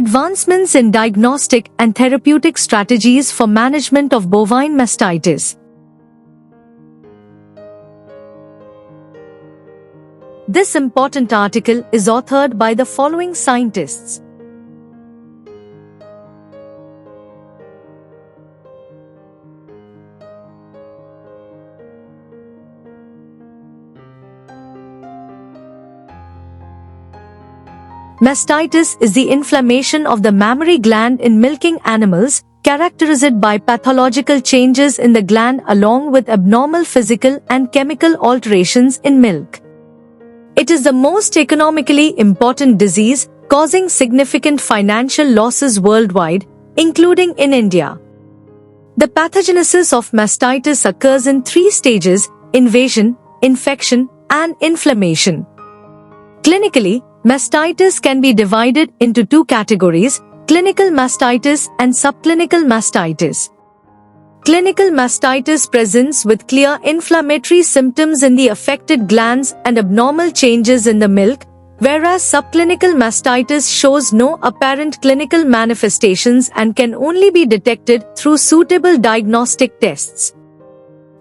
Advancements in diagnostic and therapeutic strategies for management of bovine mastitis. This important article is authored by the following scientists. Mastitis is the inflammation of the mammary gland in milking animals, characterized by pathological changes in the gland along with abnormal physical and chemical alterations in milk. It is the most economically important disease, causing significant financial losses worldwide, including in India. The pathogenesis of mastitis occurs in 3 stages: invasion, infection, and inflammation. Clinically, mastitis can be divided into 2 categories: clinical mastitis and subclinical mastitis. Clinical mastitis presents with clear inflammatory symptoms in the affected glands and abnormal changes in the milk, whereas subclinical mastitis shows no apparent clinical manifestations and can only be detected through suitable diagnostic tests.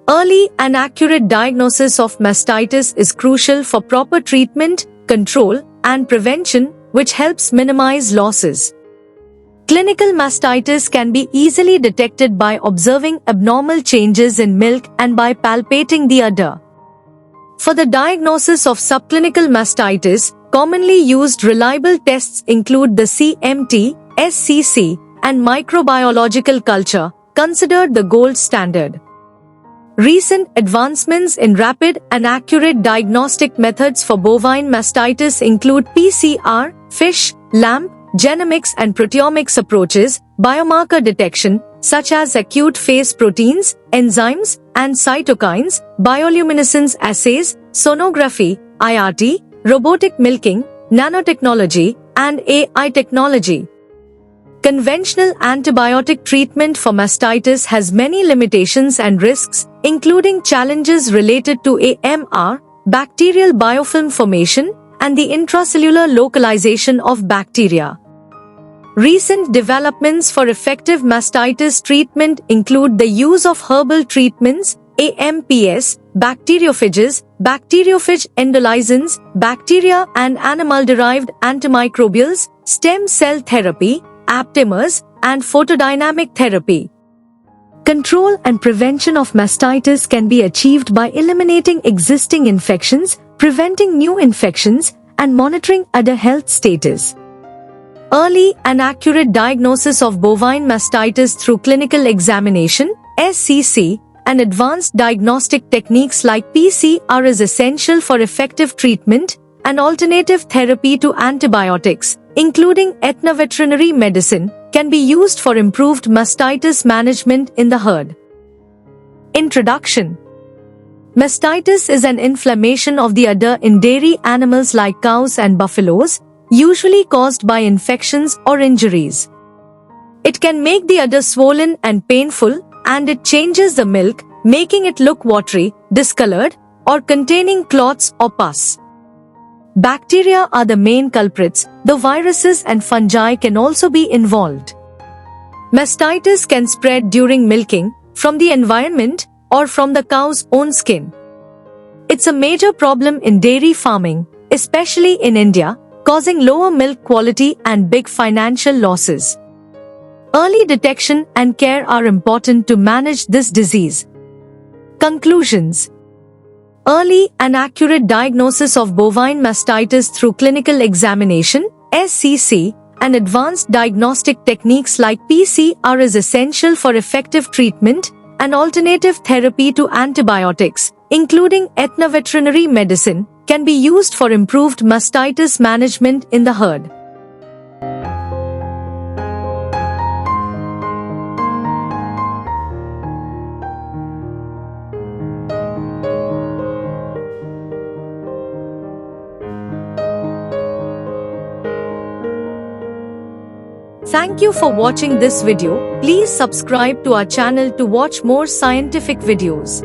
Early and accurate diagnosis of mastitis is crucial for proper treatment, control, and prevention, which helps minimize losses. Clinical mastitis can be easily detected by observing abnormal changes in milk and by palpating the udder. For the diagnosis of subclinical mastitis, commonly used reliable tests include the CMT, SCC, and microbiological culture, considered the gold standard. Recent advancements in rapid and accurate diagnostic methods for bovine mastitis include PCR, FISH, LAMP, genomics and proteomics approaches, biomarker detection, such as acute phase proteins, enzymes, and cytokines, bioluminescence assays, sonography, IRT, robotic milking, nanotechnology, and AI technology. Conventional antibiotic treatment for mastitis has many limitations and risks, including challenges related to AMR, bacterial biofilm formation, and the intracellular localization of bacteria. Recent developments for effective mastitis treatment include the use of herbal treatments, AMPS, bacteriophages, bacteriophage endolysins, bacteria and animal-derived antimicrobials, stem cell therapy, aptamers, and photodynamic therapy. Control and prevention of mastitis can be achieved by eliminating existing infections, preventing new infections, and monitoring udder health status. Early and accurate diagnosis of bovine mastitis through clinical examination, SCC, and advanced diagnostic techniques like PCR is essential for effective treatment and alternative therapy to antibiotics, including ethnoveterinary medicine, can be used for improved mastitis management in the herd. Introduction. Mastitis is an inflammation of the udder in dairy animals like cows and buffaloes, usually caused by infections or injuries. It can make the udder swollen and painful, and it changes the milk, making it look watery, discolored, or containing clots or pus. Bacteria are the main culprits, though viruses and fungi can also be involved. Mastitis can spread during milking, from the environment, or from the cow's own skin. It's a major problem in dairy farming, especially in India, causing lower milk quality and big financial losses. Early detection and care are important to manage this disease. Conclusions. Early and accurate diagnosis of bovine mastitis through clinical examination, SCC, and advanced diagnostic techniques like PCR is essential for effective treatment and alternative therapy to antibiotics, including ethnoveterinary medicine, can be used for improved mastitis management in the herd. Thank you for watching this video. Please subscribe to our channel to watch more scientific videos.